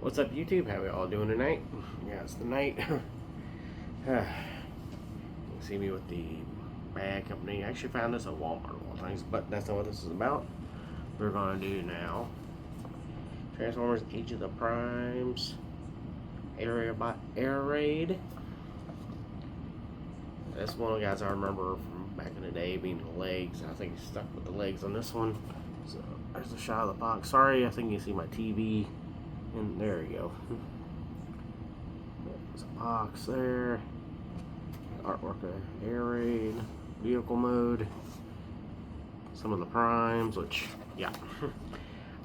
What's up, YouTube? How we all doing tonight? Yeah, it's the night. You see me with the bag company. I actually found this at Walmart of all things, but that's not what this is about. We're gonna do now Transformers Age of the Primes Aerialbot Air Raid. That's one of the guys I remember from back in the day, being the legs. I think he's stuck with the legs on this one. So there's a shot of the box. Sorry, I think you see my TV. And there we go. There's a box there. Artwork of Air Raid, vehicle mode, some of the primes, which, yeah.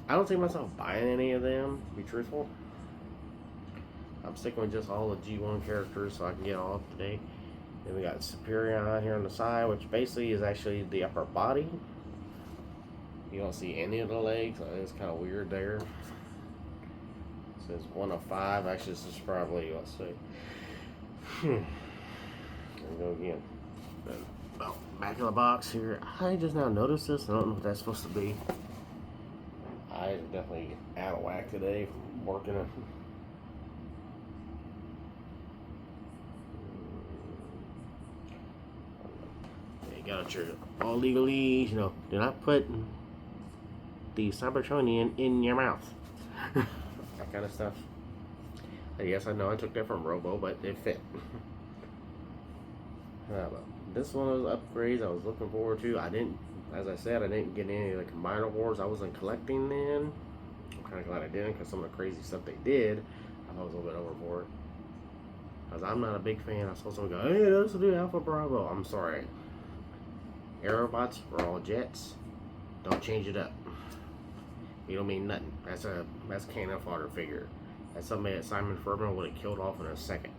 I don't see myself buying any of them, to be truthful. I'm sticking with just all the G1 characters so I can get all up to date. Then we got Superion out here on the side, which basically is actually the upper body. You don't see any of the legs, so it's kind of weird there. It says 1 of 5. Actually, this is probably, let's see. There we go again. Well, back of the box here. I just now noticed this. I don't know what that's supposed to be. I am definitely out of whack today from working it. You got your all legalese, you know, do not put the Cybertronian in your mouth. That kind of stuff. Yes, I know I took that from Robo, but it fit. This one of the upgrades I was looking forward to. I didn't, as I said, I didn't get any of the Combiner Wars. I wasn't collecting then. I'm kind of glad I didn't, because some of the crazy stuff they did, I thought was a little bit overboard. Because I'm not a big fan. I saw someone go, hey, let's do Alpha Bravo. I'm sorry. Aerobots are all jets. Don't change it up. You don't mean nothing. That's cannon fodder figure. That's something that Simon Furman would have killed off in a second.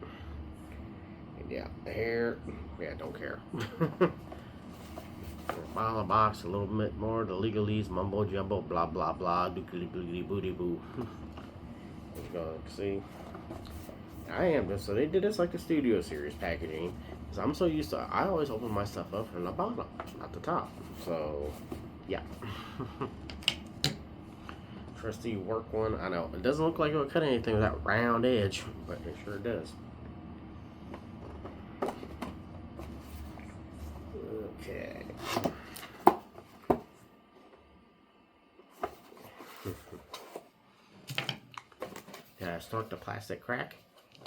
And yeah, the hair, yeah, don't care. Bottom of the box, a little bit more. The legalese, mumbo jumbo, blah blah blah, dookly dookly booty boo. Let's go see. I am just so they did this like the Studio Series packaging. Because I'm so used to, I always open my stuff up from the bottom, not the top. So, yeah. Trusty work one. I know it doesn't look like it would cut anything with that round edge, but it sure does. Okay. Did I start the plastic crack?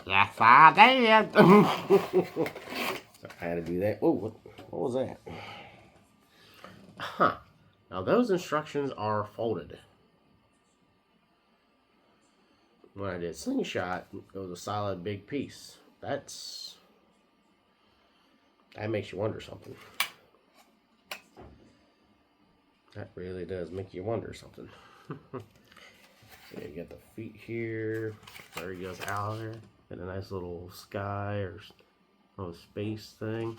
Yes, I did. So I had to do that. Oh, what was that? Huh. Now those instructions are folded. When I did Slingshot, it was a solid big piece. That makes you wonder something. That really does make you wonder something. So you get the feet here. There he goes out there. And a nice little sky or little space thing.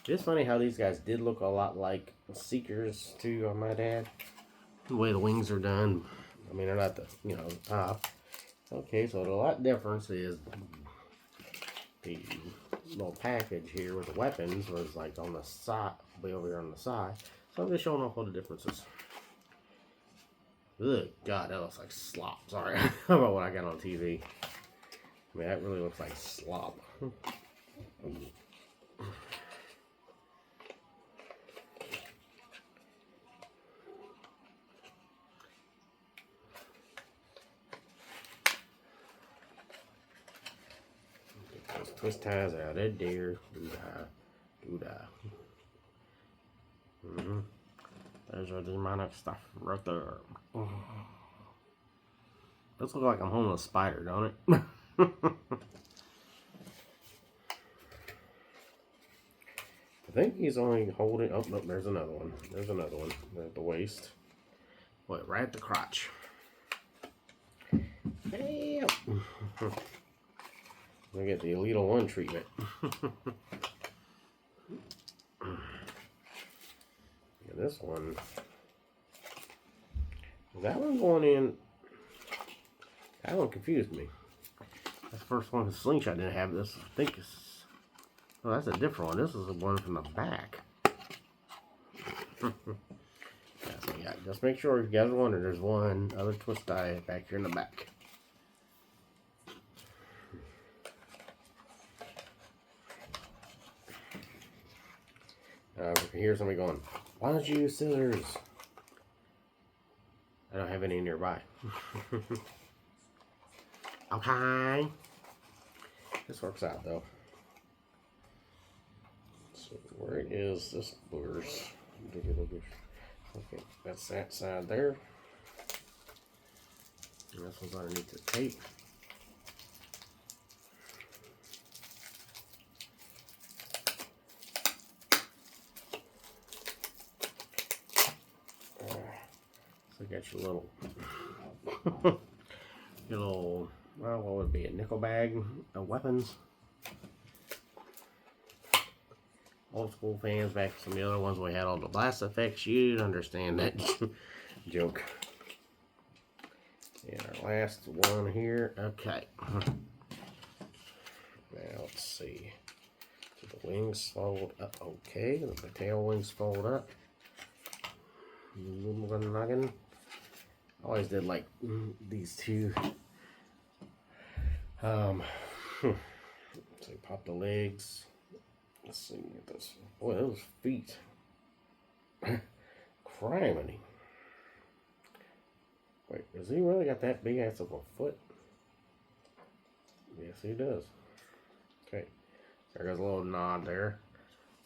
It's funny how these guys did look a lot like Seekers too, on my dad. The way the wings are done. I mean, they're not the, you know, the top. Okay, so the lot difference is the little package here with the weapons was like on the side, way over here on the side. So I'm just showing off all the differences. Ugh, God, that looks like slop. Sorry about what I got on TV. I mean, that really looks like slop. Those twist ties out of there. Doo-dah. There's your demonic stuff right there. This looks like I'm holding a spider, don't it? I think he's only holding. Oh, no, there's another one. There's another one at the waist. Wait, right at the crotch. Damn. I get the Elite 1 treatment. And this one. That one going in. That one confused me. That's the first one. The Slingshot didn't have this. I think it's. Oh, that's a different one. This is the one from the back. Yeah, so yeah, just make sure if you guys are wondering, there's one other twist die back here in the back. I can hear somebody going, "Why don't you use scissors?" I don't have any nearby. Okay. This works out though. So where is this boogers? Okay, that's that side there. And this one's underneath the tape. So you got your little, well, what would it be, a nickel bag of weapons. Old school fans back to some of the other ones we had all the blast effects, you'd understand that joke. And our last one here, okay. Now let's see. So the wings fold up, okay. The tail wings fold up. Noggin. I always did like these two. So you pop the legs. Let's see, get this. Boy, those feet. Criminy. Wait, does he really got that big ass of a foot? Yes, he does. Okay, there goes a little nod there.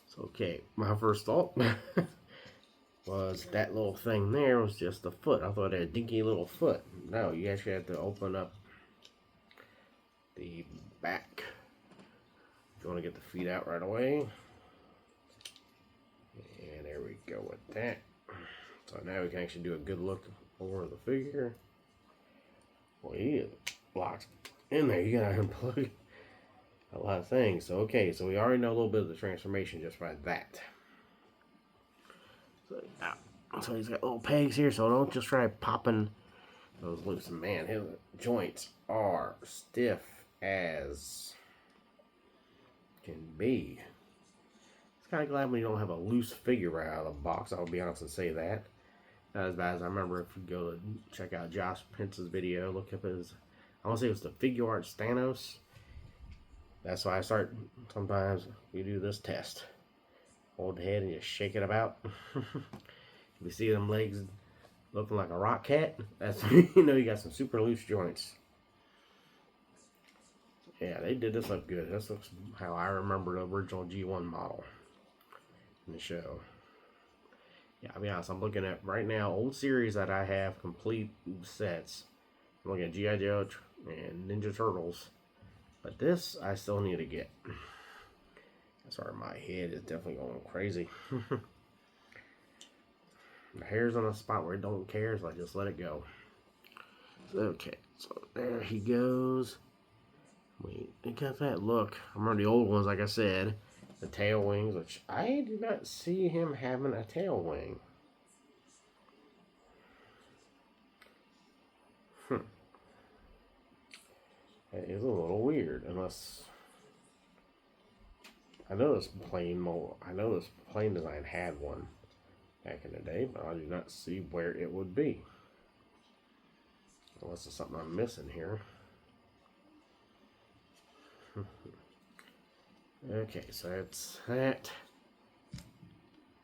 So, okay, my first thought was that little thing there was just a foot. I thought it had a dinky little foot. No, you actually have to open up the back. If you want to get the feet out right away. And there we go with that. So now we can actually do a good look over the figure. Well, he is locked in there. You gotta unplug a lot of things. So okay, so we already know a little bit of the transformation just by that. So he's got little pegs here, so don't just try popping those loose. Man, his joints are stiff as can be. It's kind of glad when you don't have a loose figure right out of the box. I'll be honest and say that. Not as bad as I remember. If you go to check out Josh Pence's video, look up his, I want to say it was the Figure Arts Thanos. That's why I start, sometimes you do this test. Hold the head and just shake it about. If you see them legs looking like a rock cat, that's you know you got some super loose joints. Yeah, they did this look good. This looks how I remember the original G1 model in the show. Yeah, I'll be honest, I'm looking at right now old series that I have complete sets. I'm looking at G.I. Joe and Ninja Turtles. But this I still need to get. Sorry, my head is definitely going crazy. The hair's on a spot where it don't care, so I just let it go. Okay, so there he goes. Wait, look at that look. I remember the old ones, like I said. The tail wings, which I do not see him having a tail wing. That is a little weird, unless I know this plane design had one back in the day, but I do not see where it would be. Unless there's something I'm missing here. Okay, so that's that.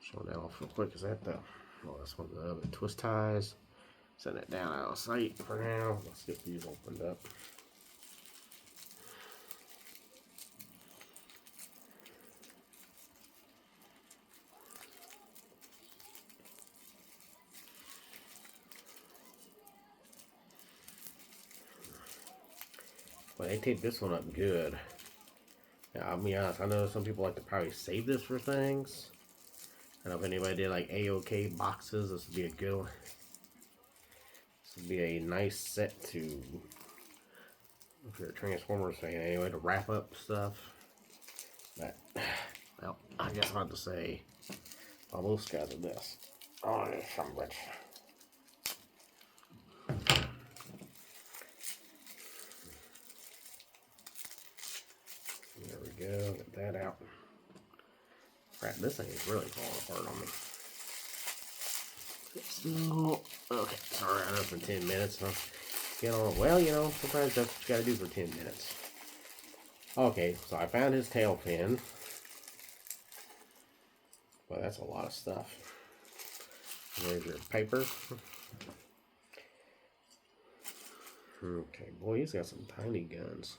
Show that off real quick. Is that the? Oh, that's one of the other twist ties. Set that down out of sight for now. Let's get these opened up. Well, they taped this one up good. Now, I'll be honest, I know some people like to probably save this for things. I don't know if anybody did like AOK boxes, this would be a good one. This would be a nice set to, if you're a Transformers fan anyway, to wrap up stuff. But, well, I guess I'm about to say, all those guys are this. Oh, there's some bitch. There we go, get that out. Crap, this thing is really falling apart on me. So, okay, sorry, I know for 10 minutes. Huh? Get on, well, you know, sometimes that's what you gotta do for 10 minutes. Okay, so I found his tail fin. Well, that's a lot of stuff. There's your paper. Okay, boy, he's got some tiny guns.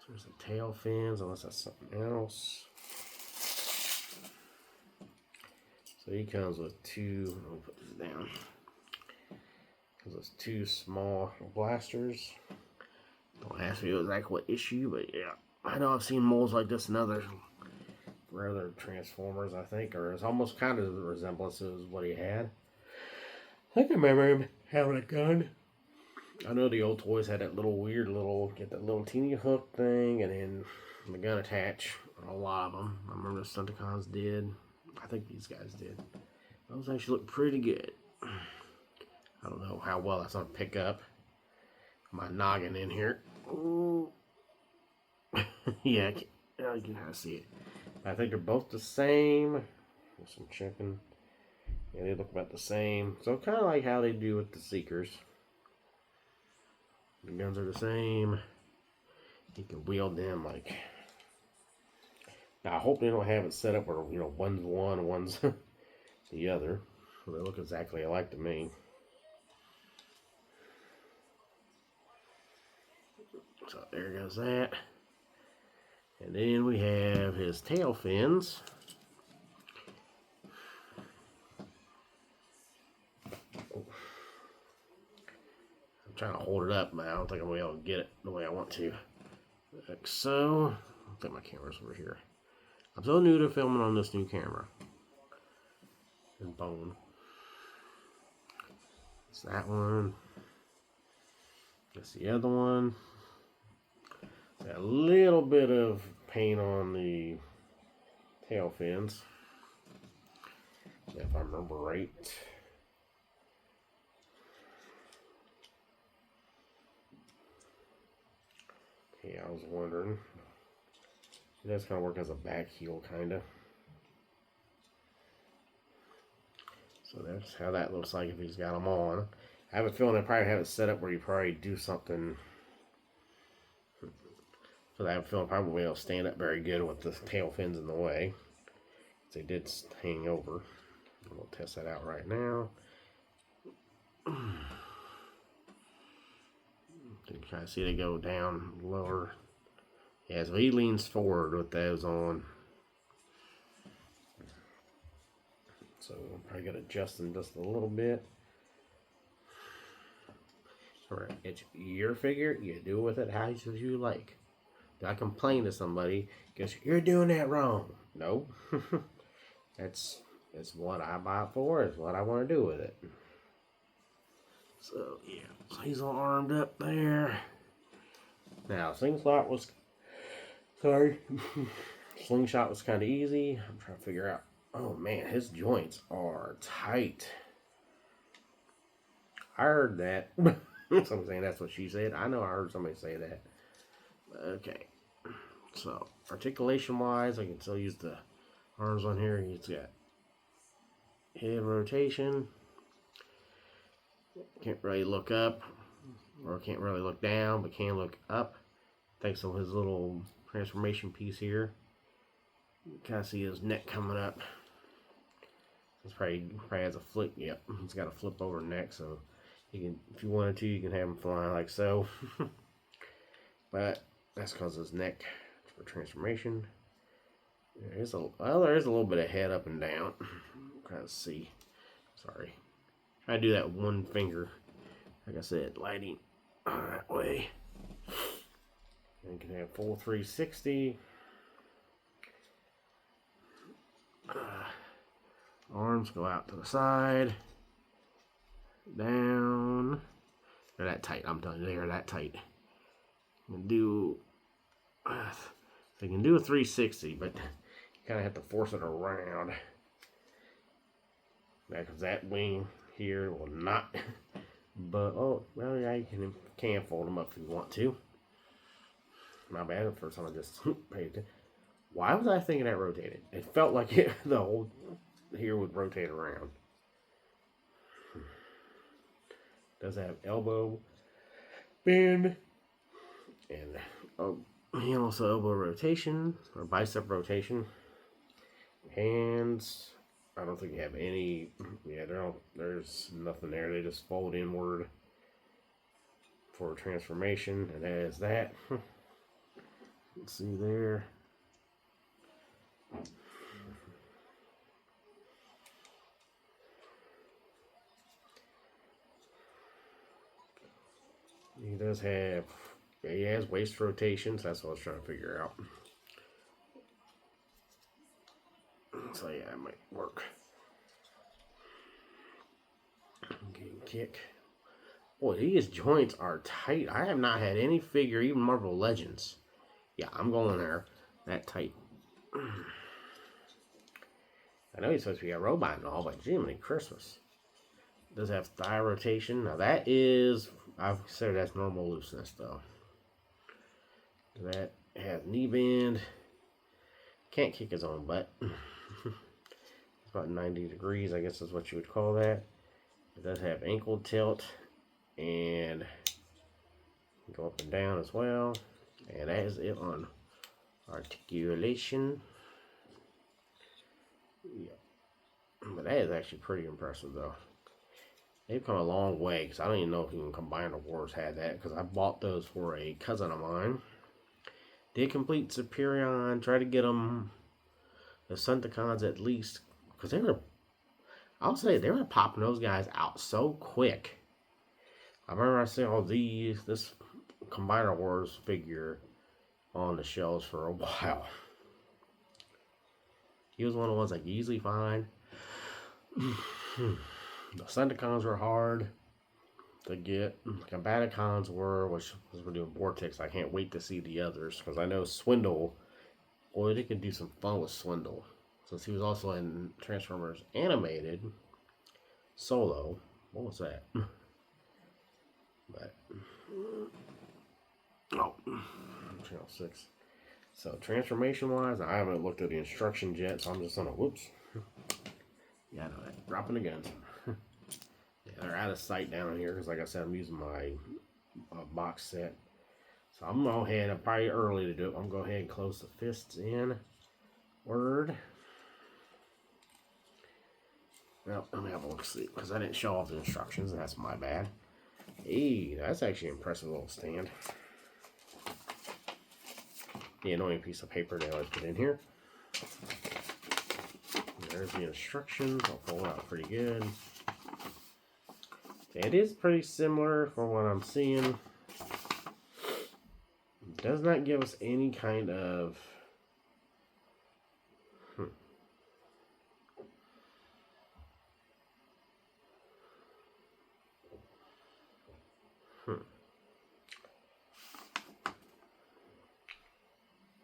There's the tail fins, unless that's something else. So he comes with two, let me put this down. Comes with two small blasters. Don't ask me exactly what issue, but yeah. I know I've seen molds like this in other Transformers, I think, or it's almost kind of the resemblance of what he had. I think I remember him having a gun. I know the old toys had that little weird get that little teeny hook thing, and then the gun attach. A lot of them. I remember the Stunticons did. I think these guys did. Those actually look pretty good. I don't know how well that's gonna pick up. My noggin in here. Yeah, you can kind of see it. I think they're both the same. There's some checking. Yeah, they look about the same. So kind of like how they do with the Seekers. The guns are the same. You can wield them like. Now I hope they don't have it set up where one's one, one's the other. So they look exactly alike to me. So there goes that. And then we have his tail fins. I'm trying to hold it up, but I don't think I'm going to be able to get it the way I want to. Like so. I think my camera's over here. I'm so new to filming on this new camera. And bone. It's that one. That's the other one. Got a little bit of paint on the tail fins, if I remember right. Okay, I was wondering. It does kind of work as a back heel, kind of. So that's how that looks like if he's got them on. I have a feeling they probably have it set up where you probably do something. So I have a feeling probably will stand up very good with the tail fins in the way. They did hang over. We'll test that out right now. You can kind of see they go down lower. Yeah, so he leans forward with those on. So I'm probably going to adjust them just a little bit. Alright, it's your figure. You do with it how you like. Do I complain to somebody because you're doing that wrong? No. It's what I buy it for. It's what I want to do with it. So yeah, so he's all armed up there. Now slingshot was kind of easy. I'm trying to figure out. Oh man, his joints are tight. I heard that. Somebody saying that's what she said. I know I heard somebody say that. Okay. So articulation wise, I can still use the arms on here. He's got head rotation. Can't really look up, or can't really look down, but can look up. Thanks to his little transformation piece here. You kind of see his neck coming up. It's probably has a flip. Yep, he's got a flip over neck, so you can, if you wanted to, you can have him flying like so. But that's because his neck for transformation. There is a little bit of head up and down. Kind of see. Sorry, try to do that one finger. Like I said, lighting that way. And you can have full 360. Arms go out to the side, down. They're that tight. I'm telling you, they are that tight. You can do. They can do a 360, but you kind of have to force it around. Because that wing here will not. But oh, well, yeah, you can fold them up if you want to. My bad. The first time I just paid attention. Why was I thinking that rotated? It felt like the whole here would rotate around. Does have elbow bend and also elbow rotation or bicep rotation. Hands I don't think you have any, yeah, there's nothing there. They just fold inward for transformation, and that is that. Let's see there. He does have, he has waist rotations. That's what I was trying to figure out. So yeah, it might work. Getting kick. Boy, these joints are tight. I have not had any figure, even Marvel Legends. Yeah, I'm going there. That tight. I know he's supposed to be a robot and all, but Jiminy Christmas. Does have thigh rotation. Now that is, I consider that's normal looseness though. That has knee bend. Can't kick his own butt. It's about 90 degrees, I guess is what you would call that. It does have ankle tilt and go up and down as well. And that is it on articulation. Yeah. But that is actually pretty impressive though. They've come a long way, because I don't even know if even Combiner Wars had that, because I bought those for a cousin of mine. Did complete Superion, tried to get them the Senticons at least, because they were, I'll say, they were popping those guys out so quick. I remember I saw this Combiner Wars figure on the shelves for a while. He was one of the ones I could easily find. The Senticons were hard to get. Combaticons were, which was we're doing Vortex. I can't wait to see the others, because I know Swindle, boy, they could do some fun with Swindle. Since he was also in Transformers Animated Solo. What was that? But oh, Channel 6. So transformation wise, I haven't looked at the instructions yet, so I'm just gonna whoops. Yeah, I know that. Dropping the guns. Yeah, they're out of sight down here because, like I said, I'm using my box set. So I'm going to go ahead, I'm probably early to do it. I'm going to go ahead and close the fists in. Word. Well, let me have a look see, because I didn't show off the instructions. That's my bad. Hey, that's actually an impressive little stand. The annoying piece of paper they always put in here. There's the instructions. I'll fold out pretty good. It is pretty similar from what I'm seeing. It does not give us any kind of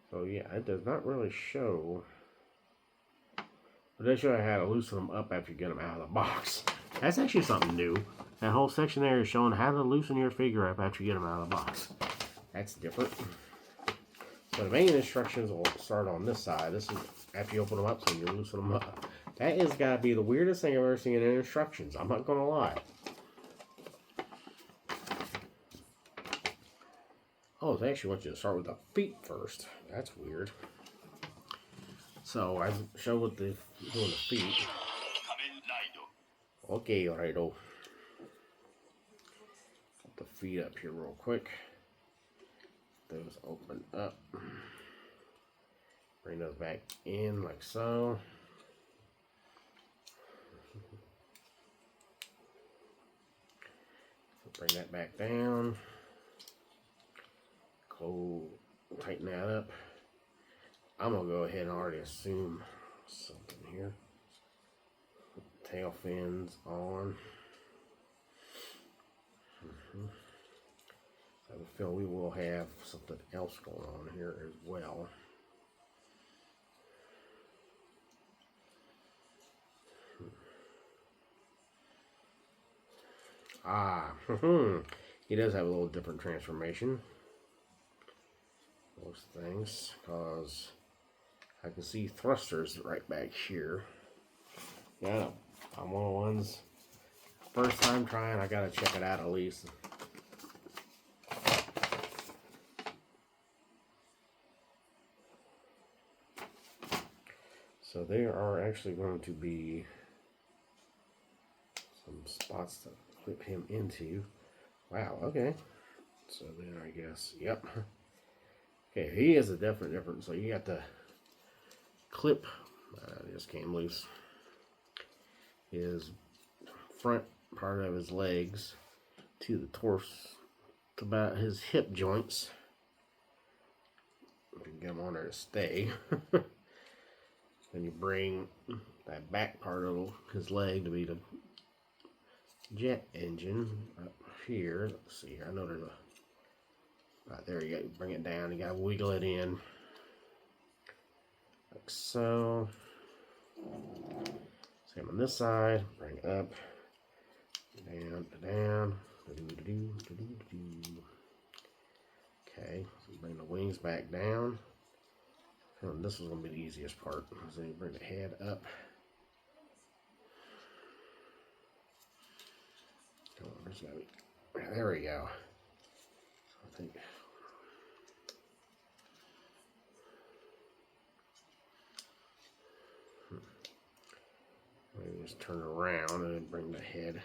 So yeah, it does not really show. But they show how to loosen them up after you get them out of the box. That's actually something new. That whole section there is showing how to loosen your figure up after you get them out of the box. That's different. So the main instructions will start on this side. This is after you open them up, so you loosen them up. That has got to be the weirdest thing I've ever seen in instructions. I'm not going to lie. Oh, they actually want you to start with the feet first. That's weird. So I show what they're doing the feet. Okay, righto. Put the feet up here real quick. Those open up. Bring those back in like so. Bring that back down. Tighten that up. I'm gonna go ahead and already assume something here. Tail fins on. I feel we will have something else going on here as well. He does have a little different transformation. Most things, because I can see thrusters right back here. Yeah, I'm one of the ones. First time trying, I gotta check it out at least. So there are actually going to be some spots to clip him into. Wow, okay. So then I guess, yep. Okay, he is a definite difference. So you got to clip, just came loose, his front part of his legs to the torso, to about his hip joints. You can get him on there to stay. Then you bring that back part of his leg to be the jet engine up here. Let's see here. I know there's a. Right there, you got to bring it down. You got to wiggle it in like so. Same on this side. Bring it up, down, down. Okay, so bring the wings back down. And this is going to be the easiest part. So you bring the head up. Come on, there's gotta be, there we go. So I think. Maybe just turn around and then bring the head.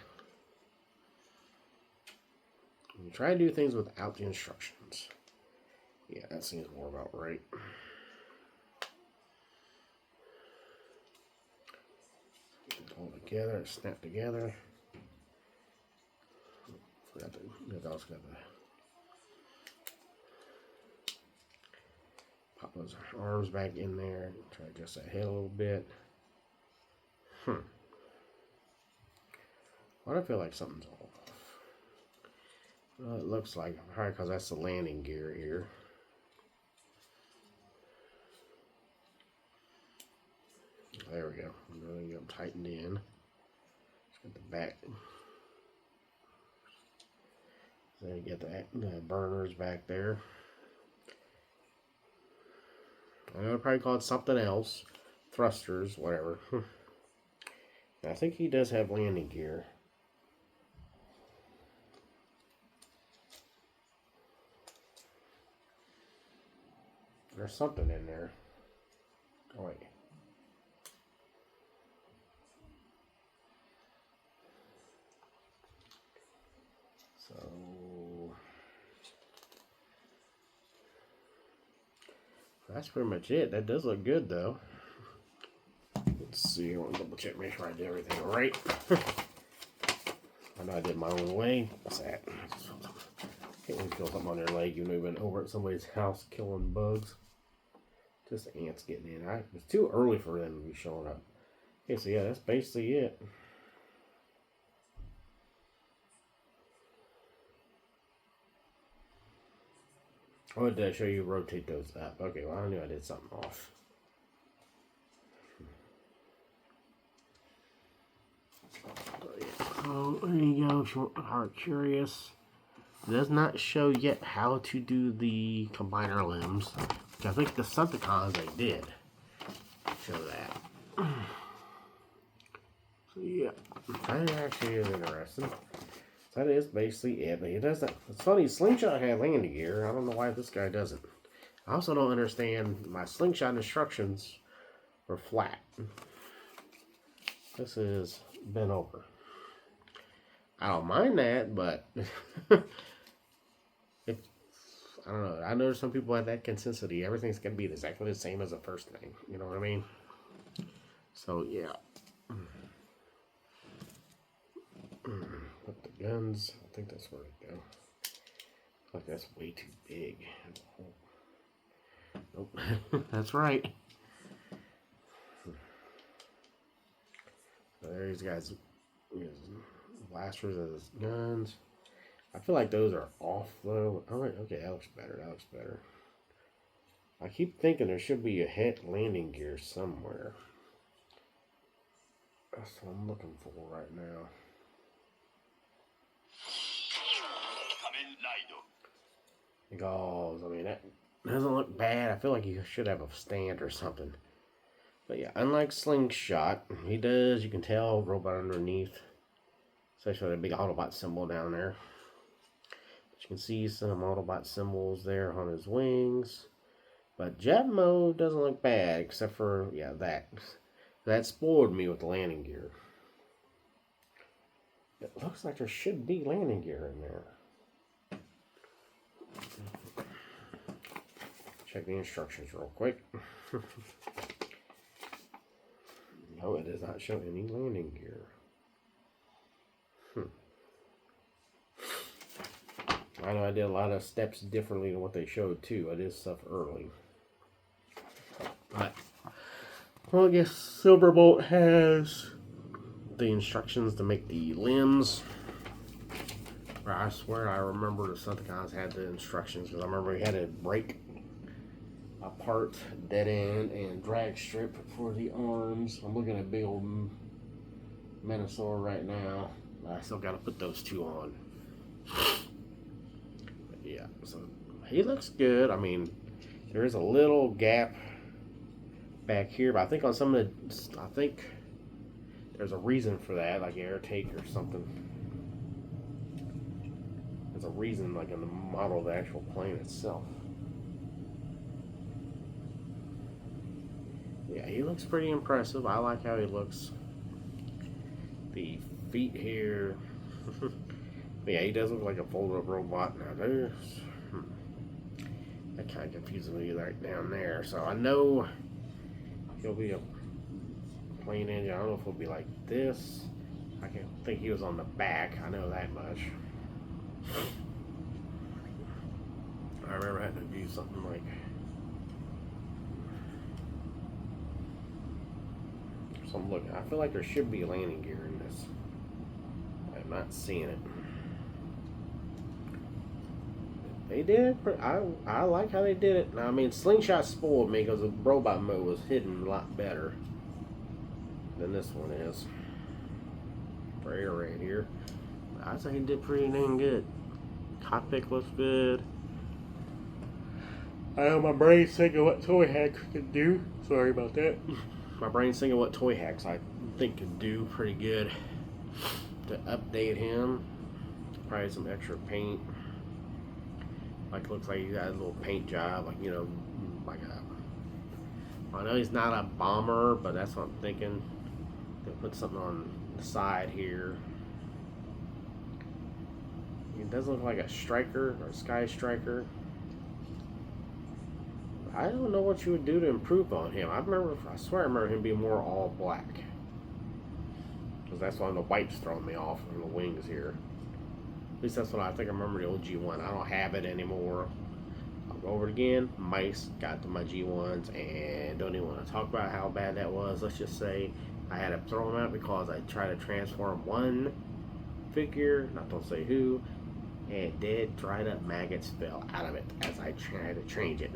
And you try to do things without the instructions. Yeah, that seems more about right. Get it all together, snap together. Forgot to, you also got to pop those arms back in there. Try to adjust that head a little bit. Why do I feel like something's off? Well, it looks like, probably because that's the landing gear here. There we go. Really get them tightened in. Just get the back. Then you get the burners back there. I would probably call it something else. Thrusters, whatever. I think he does have landing gear. There's something in there. Oh, wait. So that's pretty much it. That does look good, though. Let's see. I want to double check, make sure I did everything right. I know I did my own way. What's that? Can't even feel something on their leg. You know, you've been over at somebody's house killing bugs. Just ants getting in. It's too early for them to be showing up. Okay, so yeah, that's basically it. Oh, did I show you rotate those up? Okay, well, I knew I did something off. So there you go, if you are curious. It does not show yet how to do the combiner limbs. Which I think the Decepticons they did show that. So yeah, that actually is interesting. That is basically it. But it doesn't. It's funny, Slingshot had landing gear. I don't know why this guy doesn't. I also don't understand, my Slingshot instructions were flat. This is bent over. I don't mind that, but if I don't know, I know some people have that consistency. Everything's gonna be exactly the same as the first thing. You know what I mean? So yeah. Put the guns. I think that's where to go. Like that's way too big. Nope. That's right. So there he's got his blasters and his guns. I feel like those are off though. Oh, okay, that looks better. That looks better. I keep thinking there should be a head landing gear somewhere. That's what I'm looking for right now. Because, I mean, that doesn't look bad. I feel like you should have a stand or something. But yeah, unlike Slingshot, he does, you can tell, robot underneath. Especially that big Autobot symbol down there. But you can see some Autobot symbols there on his wings. But jet mode doesn't look bad, except for, yeah, that. That spoiled me with the landing gear. It looks like there should be landing gear in there. Check the instructions real quick. No, it does not show any landing gear. I know I did a lot of steps differently than what they showed too. I did stuff early. But, well, I guess Silverbolt has the instructions to make the limbs. I swear I remember the Decepticons had the instructions, because I remember he had to break apart dead end and drag strip for the arms. I'm looking at big old Menosaur right now. I still got to put those two on. But yeah, so he looks good. I mean, there is a little gap back here, but I think on some of the, I think there's a reason for that, like air take or something. There's a reason, like in the model of the actual plane itself. Yeah, he looks pretty impressive. I like how he looks. The feet here. Yeah, he does look like a fold-up robot. Now there's that kind of confuses me right down there. So I know he'll be a plane engine. I don't know if it'll be like this. I can think he was on the back. I know that much. I remember having to do something like. So I'm looking. I feel like there should be landing gear in this. I'm not seeing it. They did. I like how they did it. Now, I mean, Slingshot spoiled me because the robot mode was hidden a lot better than this one is. For Air Raid here, I think he did pretty dang good. Cockpit looks good. I know my brain's thinking what toy hacks could do. Sorry about that. My brain's thinking what toy hacks I think could do pretty good to update him. Probably some extra paint. Like, looks like he got a little paint job, like, you know, like a. I know he's not a bomber, but that's what I'm thinking. They'll put something on the side here. It does look like a striker or a sky striker. I don't know what you would do to improve on him. I swear I remember him being more all black. Because that's why the white's throwing me off on the wings here. At least that's what I think I remember the old G1. I don't have it anymore. I'll go over it again. Mice got to my G1s and don't even want to talk about how bad that was. Let's just say I had to throw them out because I tried to transform one figure, not to say who, and dead, dried up maggots fell out of it as I tried to change it.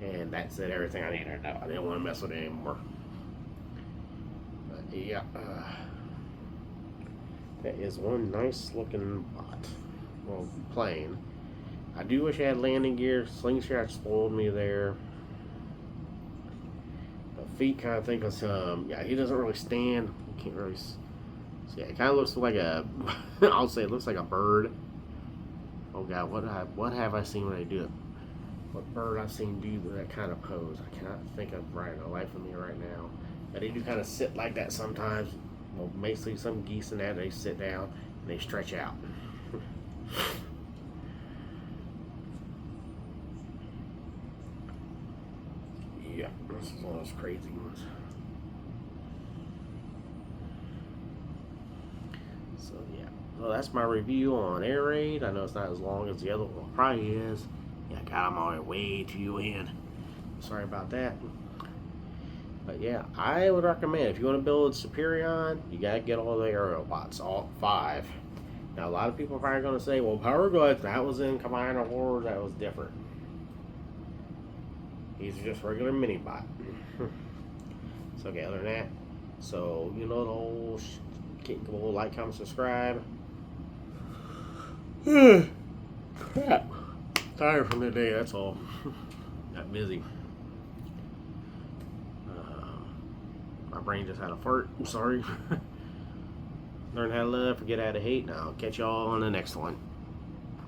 And that said everything I needed to know. I didn't want to mess with it anymore. But yeah, that is one nice looking bot. Well, plane. I do wish I had landing gear. Slingshot spoiled me there. The feet kind of think of some. Yeah, he doesn't really stand. You can't really see. Yeah, it kind of looks like a. I'll say it looks like a bird. Oh God, what have I seen when they do it? What bird I've seen do that kind of pose? I cannot think of right the life of me right now. But they do kind of sit like that sometimes. Well, basically some geese and that, they sit down and they stretch out. Yeah, this is one of those crazy ones. So yeah, well, that's my review on Air Raid. I know it's not as long as the other one probably is. Yeah, God, I'm already way too in. Sorry about that. But yeah, I would recommend if you want to build Superion, you gotta get all the Aerialbots, all 5. Now a lot of people are probably gonna say, well, Power Glide, that was in Commander Wars, that was different. These are just regular mini bot. So okay, other than that, so you know the whole go like, comment, subscribe. Crap. Tired from the day, that's all. Got busy. My brain just had a fart. I'm sorry. Learn how to love, forget how to hate. Now I'll catch y'all on the next one.